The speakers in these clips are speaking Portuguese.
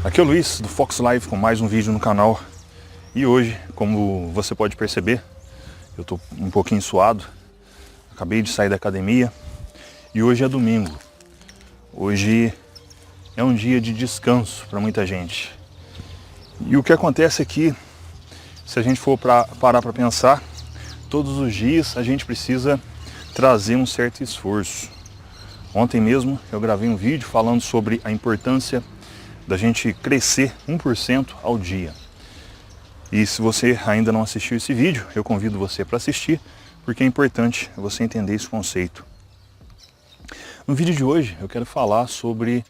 Aqui é o Luiz do Fox Live com mais um vídeo no canal. E hoje, como você pode perceber, eu tô um pouquinho suado. Acabei de sair da academia e hoje é domingo. Hoje é um dia de descanso para muita gente. E o que acontece aqui, se a gente for parar para pensar, todos os dias a gente precisa trazer um certo esforço. Ontem mesmo eu gravei um vídeo falando sobre a importância da gente crescer 1% ao dia. E se você ainda não assistiu esse vídeo, eu convido você para assistir, porque é importante você entender esse conceito. No vídeo de hoje eu quero falar sobre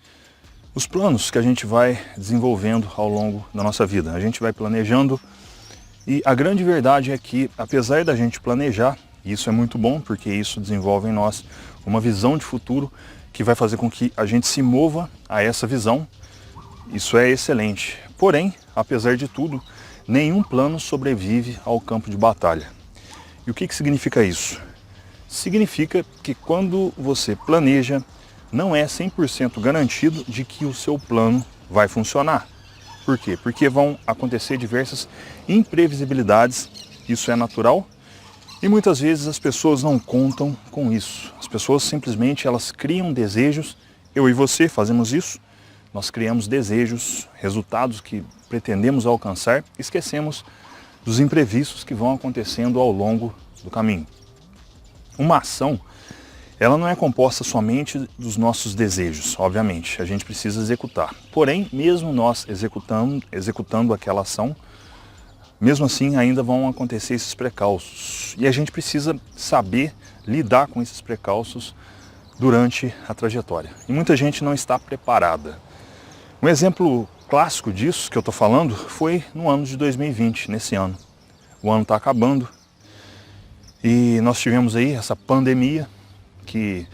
os planos que a gente vai desenvolvendo ao longo da nossa vida. A gente vai planejando e a grande verdade é que, apesar da gente planejar, e isso é muito bom porque isso desenvolve em nós uma visão de futuro que vai fazer com que a gente se mova a essa visão. Isso é excelente. Porém, apesar de tudo, nenhum plano sobrevive ao campo de batalha. E o que significa isso? Significa que quando você planeja, não é 100% garantido de que o seu plano vai funcionar. Por quê? Porque vão acontecer diversas imprevisibilidades, isso é natural, e muitas vezes as pessoas não contam com isso. As pessoas simplesmente elas criam desejos, eu e você fazemos isso, nós criamos desejos, resultados que pretendemos alcançar, esquecemos dos imprevistos que vão acontecendo ao longo do caminho. Uma ação, ela não é composta somente dos nossos desejos, obviamente, a gente precisa executar. Porém, mesmo nós executando aquela ação, mesmo assim ainda vão acontecer esses precalços. E a gente precisa saber lidar com esses precalços durante a trajetória. E muita gente não está preparada. Um exemplo clássico disso que eu estou falando foi no ano de 2020, nesse ano. O ano está acabando e nós tivemos aí essa pandemia que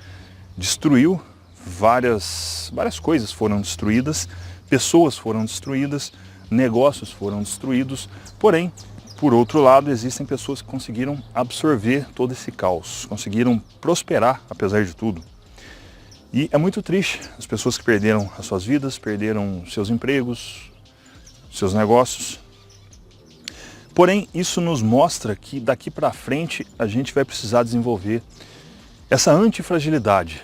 destruiu várias coisas foram destruídas, pessoas foram destruídas, negócios foram destruídos, porém, por outro lado, existem pessoas que conseguiram absorver todo esse caos, conseguiram prosperar apesar de tudo. E é muito triste as pessoas que perderam as suas vidas, perderam seus empregos, seus negócios. Porém, isso nos mostra que daqui para frente a gente vai precisar desenvolver essa antifragilidade.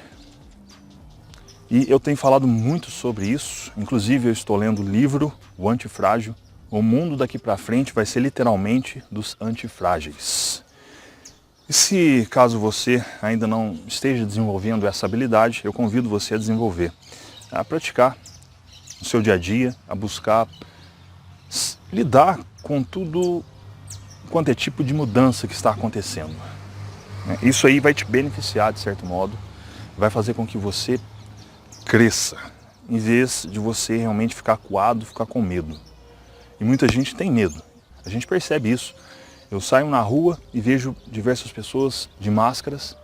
E eu tenho falado muito sobre isso, inclusive eu estou lendo o livro O Antifrágil. O mundo daqui para frente vai ser literalmente dos antifrágeis. E se caso você ainda não esteja desenvolvendo essa habilidade, eu convido você a desenvolver, a praticar no seu dia a dia, a buscar lidar com tudo quanto é tipo de mudança que está acontecendo. Isso aí vai te beneficiar de certo modo, vai fazer com que você cresça, em vez de você realmente ficar acuado, ficar com medo. E muita gente tem medo, a gente percebe isso. Eu saio na rua e vejo diversas pessoas de máscaras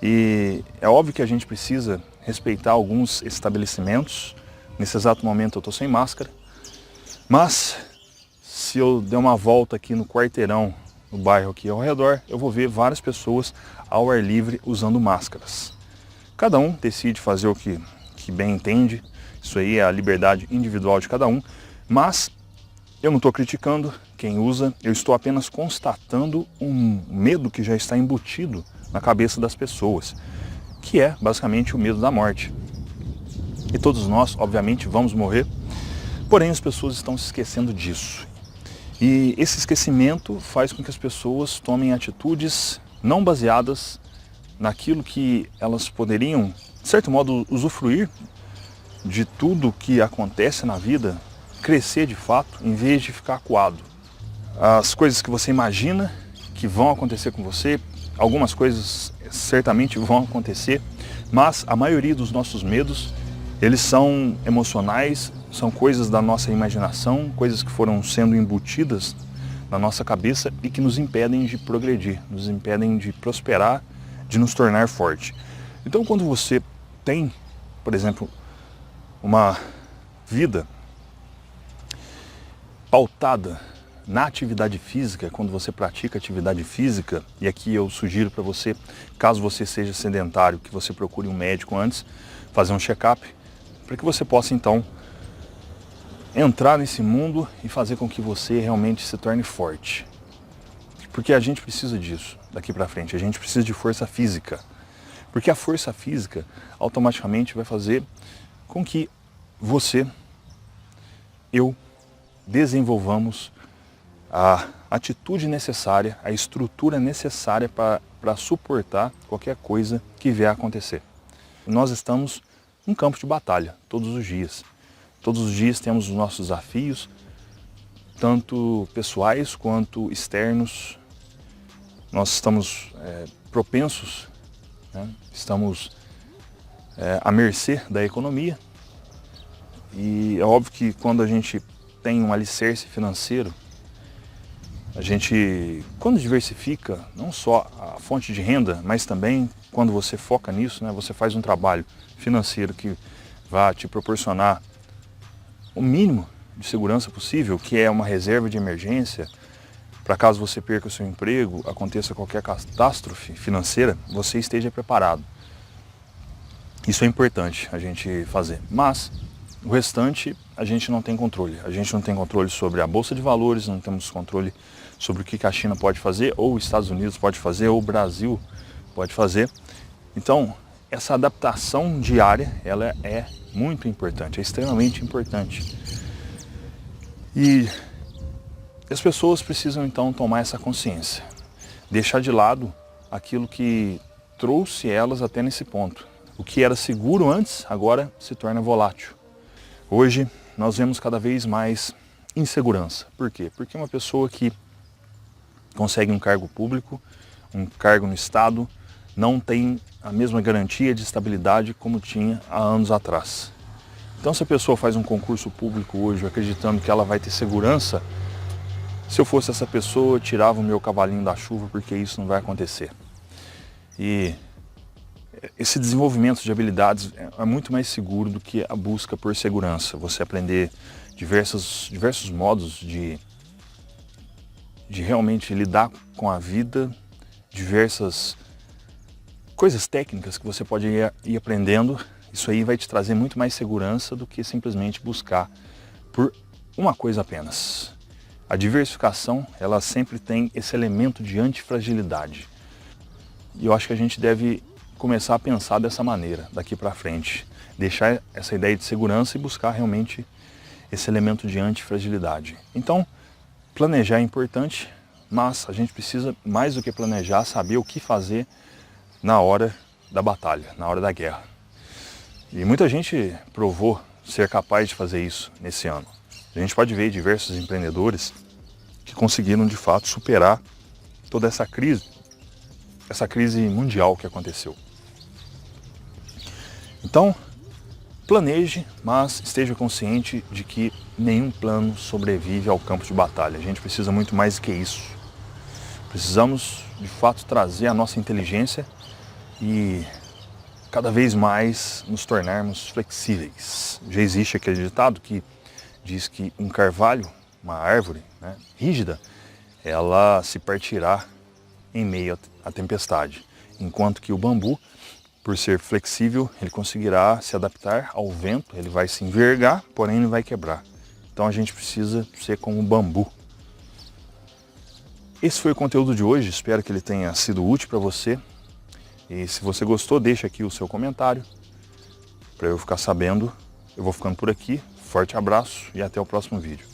e é óbvio que a gente precisa respeitar alguns estabelecimentos. Nesse exato momento eu estou sem máscara, mas se eu der uma volta aqui no quarteirão, no bairro aqui ao redor, eu vou ver várias pessoas ao ar livre usando máscaras. Cada um decide fazer o que bem entende, isso aí é a liberdade individual de cada um, mas eu não estou criticando quem usa, eu estou apenas constatando um medo que já está embutido na cabeça das pessoas, que é basicamente o medo da morte. E todos nós, obviamente, vamos morrer, porém as pessoas estão se esquecendo disso. E esse esquecimento faz com que as pessoas tomem atitudes não baseadas naquilo que elas poderiam, de certo modo, usufruir de tudo que acontece na vida, crescer de fato, em vez de ficar acuado. As coisas que você imagina que vão acontecer com você, algumas coisas certamente vão acontecer, mas a maioria dos nossos medos, eles são emocionais, são coisas da nossa imaginação, coisas que foram sendo embutidas na nossa cabeça e que nos impedem de progredir, nos impedem de prosperar, de nos tornar forte. Então quando você tem, por exemplo, uma vida pautada na atividade física, quando você pratica atividade física, e aqui eu sugiro para você, caso você seja sedentário, que você procure um médico antes, fazer um check-up, para que você possa então entrar nesse mundo e fazer com que você realmente se torne forte. Porque a gente precisa disso daqui para frente, a gente precisa de força física. Porque a força física automaticamente vai fazer com que você, eu, desenvolvamos a atitude necessária, a estrutura necessária para suportar qualquer coisa que vier a acontecer. Nós estamos num campo de batalha todos os dias. Todos os dias temos os nossos desafios, tanto pessoais quanto externos. Nós estamos propensos, né? Estamos à mercê da economia. E é óbvio que quando a gente tem um alicerce financeiro, a gente, quando diversifica, não só a fonte de renda, mas também quando você foca nisso, né, você faz um trabalho financeiro que vai te proporcionar o mínimo de segurança possível, que é uma reserva de emergência, para caso você perca o seu emprego, aconteça qualquer catástrofe financeira, você esteja preparado. Isso é importante a gente fazer, mas o restante a gente não tem controle. A gente não tem controle sobre a Bolsa de Valores, não temos controle sobre o que a China pode fazer, ou os Estados Unidos pode fazer, ou o Brasil pode fazer. Então, essa adaptação diária, ela é muito importante, é extremamente importante. E as pessoas precisam então tomar essa consciência, deixar de lado aquilo que trouxe elas até nesse ponto. O que era seguro antes, agora se torna volátil. Hoje nós vemos cada vez mais insegurança. Por quê? Porque uma pessoa que consegue um cargo público, um cargo no Estado, não tem a mesma garantia de estabilidade como tinha há anos atrás. Então, se a pessoa faz um concurso público hoje acreditando que ela vai ter segurança, se eu fosse essa pessoa, eu tirava o meu cavalinho da chuva, porque isso não vai acontecer. E esse desenvolvimento de habilidades é muito mais seguro do que a busca por segurança. Você aprender diversos modos de realmente lidar com a vida, diversas coisas técnicas que você pode ir aprendendo. Isso aí vai te trazer muito mais segurança do que simplesmente buscar por uma coisa apenas. A diversificação, ela sempre tem esse elemento de antifragilidade. E eu acho que a gente deve começar a pensar dessa maneira, daqui para frente. Deixar essa ideia de segurança e buscar realmente esse elemento de antifragilidade. Então, planejar é importante, mas a gente precisa, mais do que planejar, saber o que fazer na hora da batalha, na hora da guerra. E muita gente provou ser capaz de fazer isso nesse ano. A gente pode ver diversos empreendedores que conseguiram de fato superar toda essa crise mundial que aconteceu. Então, planeje, mas esteja consciente de que nenhum plano sobrevive ao campo de batalha. A gente precisa muito mais do que isso. Precisamos, de fato, trazer a nossa inteligência e cada vez mais nos tornarmos flexíveis. Já existe aquele ditado que diz que um carvalho, uma árvore, né, rígida, ela se partirá em meio à tempestade, enquanto que o bambu, por ser flexível, ele conseguirá se adaptar ao vento, ele vai se envergar, porém ele vai quebrar. Então a gente precisa ser como o bambu. Esse foi o conteúdo de hoje, espero que ele tenha sido útil para você. E se você gostou, deixa aqui o seu comentário, para eu ficar sabendo. Eu vou ficando por aqui, forte abraço e até o próximo vídeo.